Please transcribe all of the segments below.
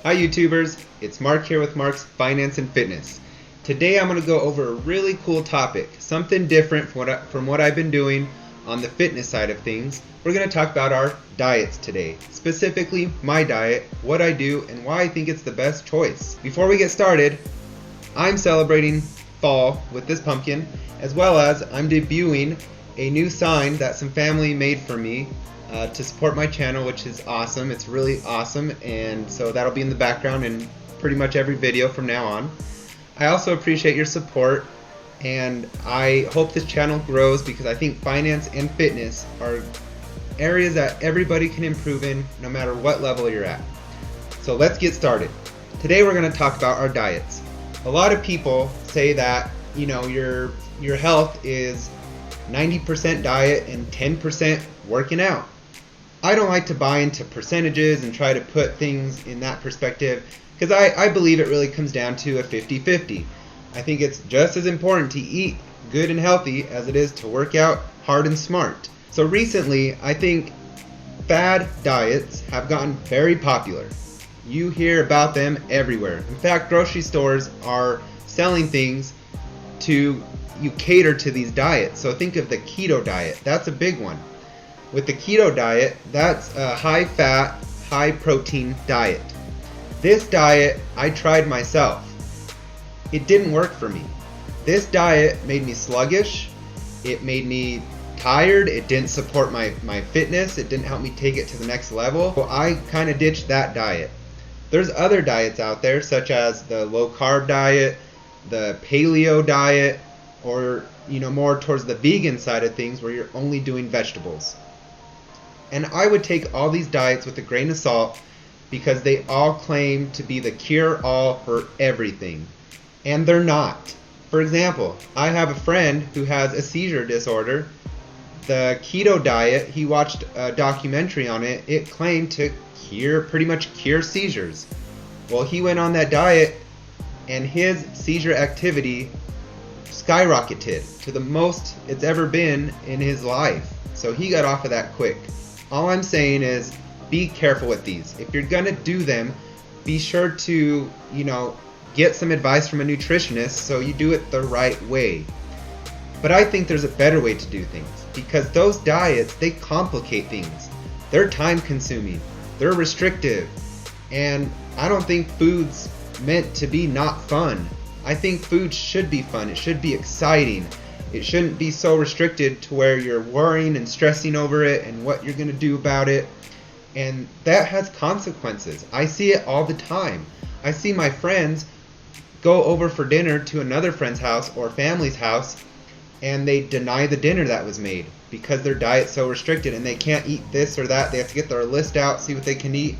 Hi YouTubers, it's Mark here with Mark's Finance and Fitness. Today I'm going to go over a really cool topic, something different from what I've been doing on the fitness side of things. We're going to talk about our diets today, specifically my diet, what I do, and why I think it's the best choice. Before we get started, I'm celebrating fall with this pumpkin, as well as I'm debuting a new sign that some family made for me to support my channel, which is awesome. It's really awesome, and so that'll be in the background in pretty much every video from now on. I also appreciate your support, and I hope this channel grows because I think finance and fitness are areas that everybody can improve in no matter what level you're at. So let's get started. Today we're going to talk about our diets. A lot of people say that, you know, your health is 90% diet and 10% working out. I don't like to buy into percentages and try to put things in that perspective because I believe it really comes down to a 50-50. I think it's just as important to eat good and healthy as it is to work out hard and smart. So recently, I think FAD diets have gotten very popular. You hear about them everywhere. In fact, grocery stores are selling things to you cater to these diets. So think of the keto diet. That's a big one. With the keto diet, that's a high fat, high protein diet. This diet I tried myself. It didn't work for me. This diet made me sluggish. It made me tired. It didn't support my fitness. It didn't help me take it to the next level. So I kind of ditched that diet. There's other diets out there, such as the low carb diet, the paleo diet, or more towards the vegan side of things where you're only doing vegetables. And I would take all these diets with a grain of salt because they all claim to be the cure-all for everything. And they're not. For example, I have a friend who has a seizure disorder. The keto diet, he watched a documentary on it. It claimed to pretty much cure seizures. Well, he went on that diet and his seizure activity skyrocketed to the most it's ever been in his life. So he got off of that quick. All I'm saying is be careful with these. If you're gonna do them, be sure to, get some advice from a nutritionist so you do it the right way. But I think there's a better way to do things because those diets, they complicate things. They're time consuming, they're restrictive, and I don't think food's meant to be not fun. I think food should be fun, it should be exciting. It shouldn't be so restricted to where you're worrying and stressing over it and what you're going to do about it. And that has consequences. I see it all the time. I see my friends go over for dinner to another friend's house or family's house and they deny the dinner that was made because their diet's so restricted and they can't eat this or that. They have to get their list out, see what they can eat.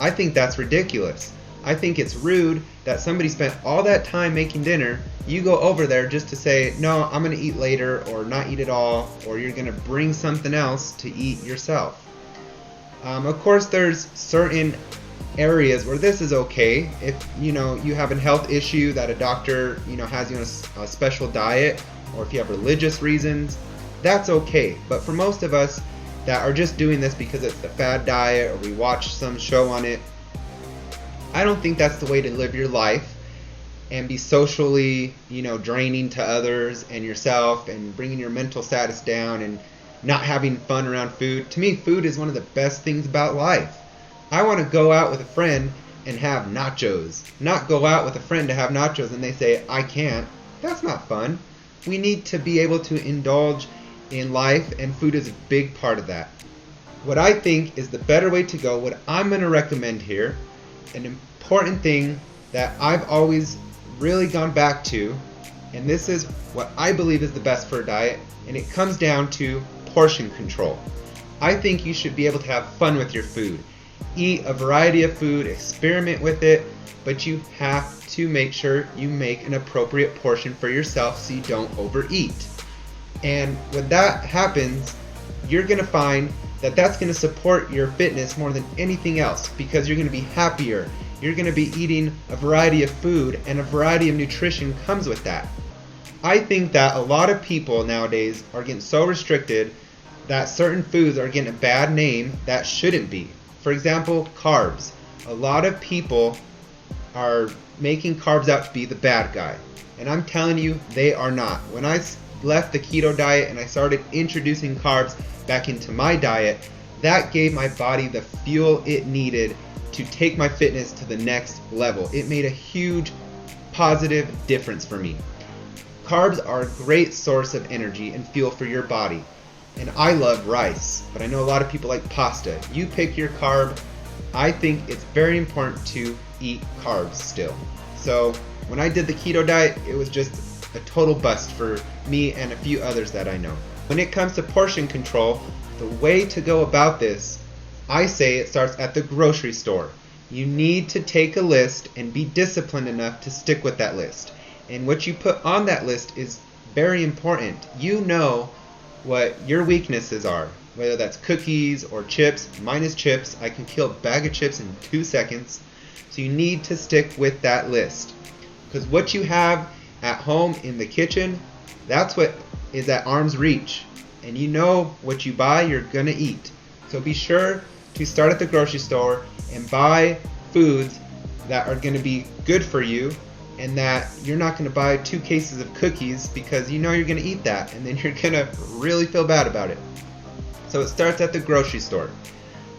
I think that's ridiculous. I think it's rude that somebody spent all that time making dinner, you go over there just to say, no, I'm going to eat later or not eat at all, or you're going to bring something else to eat yourself. Of course, there's certain areas where this is okay. If you have a health issue that a doctor has you on a special diet, or if you have religious reasons, that's okay. But for most of us that are just doing this because it's the FAD diet or we watch some show on it, I don't think that's the way to live your life and be socially, draining to others and yourself and bringing your mental status down and not having fun around food. To me, food is one of the best things about life. I want to go out with a friend and have nachos, not go out with a friend to have nachos and they say, I can't. That's not fun. We need to be able to indulge in life, and food is a big part of that. What I think is the better way to go, what I'm going to recommend here, an important thing that I've always really gone back to, and this is what I believe is the best for a diet, and it comes down to portion control. I think you should be able to have fun with your food. Eat a variety of food, experiment with it, but you have to make sure you make an appropriate portion for yourself so you don't overeat. And when that happens, you're going to find that that's going to support your fitness more than anything else because you're going to be happier. You're going to be eating a variety of food, and a variety of nutrition comes with that. I think that a lot of people nowadays are getting so restricted that certain foods are getting a bad name that shouldn't be. For example, carbs. A lot of people are making carbs out to be the bad guy. And I'm telling you, they are not. When I left the keto diet and I started introducing carbs back into my diet, that gave my body the fuel it needed to take my fitness to the next level. It made a huge positive difference for me. Carbs are a great source of energy and fuel for your body. And I love rice, but I know a lot of people like pasta. You pick your carb. I think it's very important to eat carbs still. So when I did the keto diet, it was just a total bust for me and a few others that I know. When it comes to portion control, the way to go about this, I say it starts at the grocery store. You need to take a list and be disciplined enough to stick with that list. And what you put on that list is very important. You know what your weaknesses are, whether that's cookies or chips. Mine is chips. I can kill a bag of chips in 2 seconds. So you need to stick with that list. Because what you have at home in the kitchen, that's what is at arm's reach. And you know what you buy, you're going to eat. So be sure to start at the grocery store and buy foods that are going to be good for you, and that you're not going to buy 2 cases of cookies because you know you're going to eat that and then you're going to really feel bad about it. So it starts at the grocery store.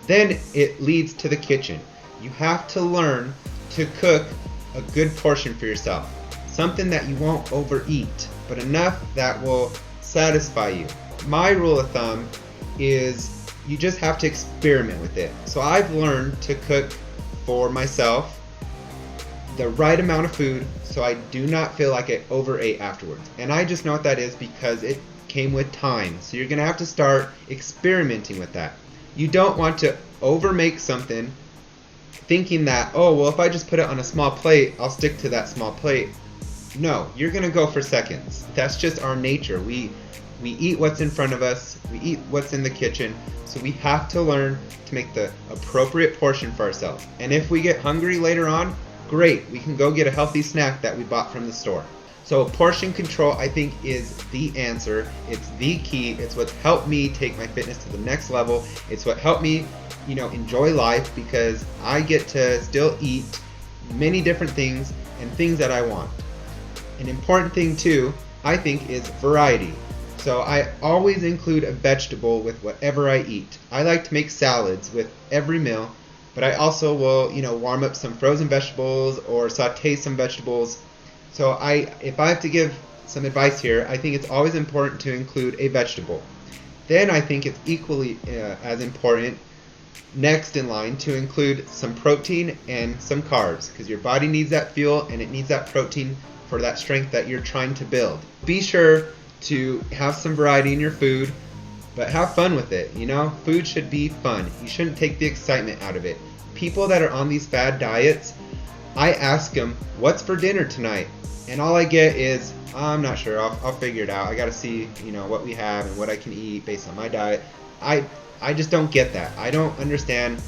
Then it leads to the kitchen. You have to learn to cook a good portion for yourself. Something that you won't overeat, but enough that will satisfy you. My rule of thumb is you just have to experiment with it. So I've learned to cook for myself the right amount of food so I do not feel like I overate afterwards. And I just know what that is because it came with time. So you're going to have to start experimenting with that. You don't want to overmake something thinking that, oh, well, if I just put it on a small plate, I'll stick to that small plate. No, you're going to go for seconds. That's just our nature. We eat what's in front of us. We eat what's in the kitchen. So we have to learn to make the appropriate portion for ourselves. And if we get hungry later on, great, we can go get a healthy snack that we bought from the store. So portion control, I think, is the answer. It's the key. It's what helped me take my fitness to the next level. It's what helped me, enjoy life because I get to still eat many different things and things that I want. An important thing too, I think, is variety. So I always include a vegetable with whatever I eat. I like to make salads with every meal, but I also will, warm up some frozen vegetables or saute some vegetables. So if I have to give some advice here, I think it's always important to include a vegetable. Then I think it's equally as important next in line to include some protein and some carbs, because your body needs that fuel and it needs that protein for that strength that you're trying to build. Be sure to have some variety in your food, but have fun with it. Food should be fun. You shouldn't take the excitement out of it. People that are on these fad diets, I ask them, what's for dinner tonight? And all I get is, I'm not sure, I'll figure it out. I gotta see, what we have and what I can eat based on my diet. I just don't get that. I don't understand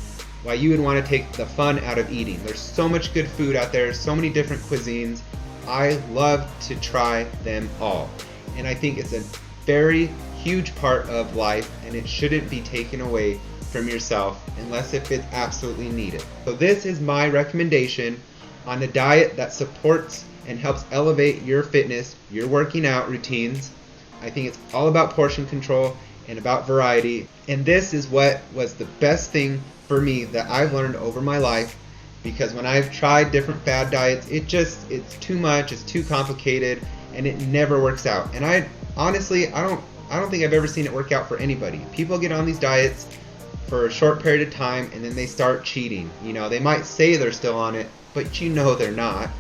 why you would want to take the fun out of eating. There's so much good food out there, so many different cuisines. I love to try them all. And I think it's a very huge part of life, and it shouldn't be taken away from yourself unless if it's absolutely needed. So this is my recommendation on a diet that supports and helps elevate your fitness, your working out routines. I think it's all about portion control and about variety. And this is what was the best thing for me that I've learned over my life, because when I've tried different fad diets, it's too much, it's too complicated, and it never works out. And I honestly don't think I've ever seen it work out for anybody. People get on these diets for a short period of time and then they start cheating. They might say they're still on it, but they're not.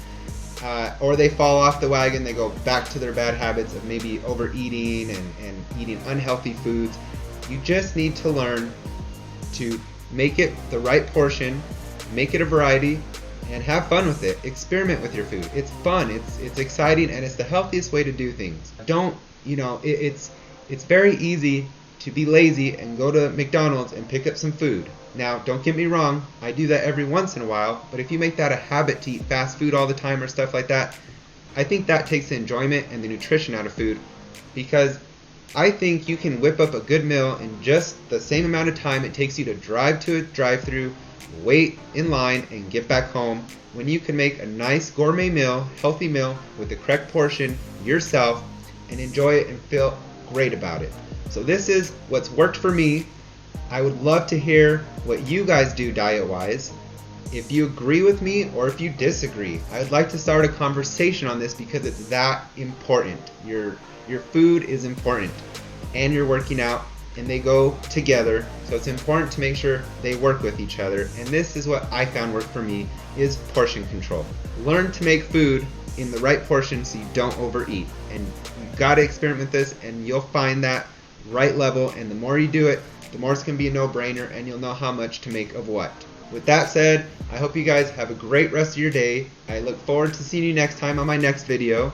Or they fall off the wagon, they go back to their bad habits of maybe overeating and eating unhealthy foods. You just need to learn to make it the right portion, make it a variety, and have fun with it. Experiment with your food. It's fun, it's exciting, and it's the healthiest way to do things. It's very easy to be lazy and go to McDonald's and pick up some food. Now, don't get me wrong, I do that every once in a while, but if you make that a habit to eat fast food all the time or stuff like that, I think that takes the enjoyment and the nutrition out of food, because I think you can whip up a good meal in just the same amount of time it takes you to drive to a drive-thru, wait in line, and get back home, when you can make a nice gourmet meal, healthy meal with the correct portion yourself and enjoy it and feel great about it. So this is what's worked for me. I would love to hear what you guys do diet-wise. If you agree with me or if you disagree, I would like to start a conversation on this because it's that important. Your food is important and you're working out, and they go together, so it's important to make sure they work with each other. And this is what I found worked for me, is portion control. Learn to make food in the right portion so you don't overeat, and you've got to experiment with this and you'll find that right level, and the more you do it, the more it's going to be a no-brainer and you'll know how much to make of what. With that said, I hope you guys have a great rest of your day. I look forward to seeing you next time on my next video.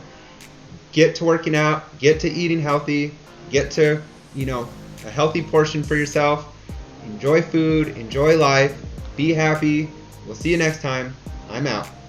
Get to working out, get to eating healthy, get to, a healthy portion for yourself. Enjoy food, enjoy life, be happy. We'll see you next time. I'm out.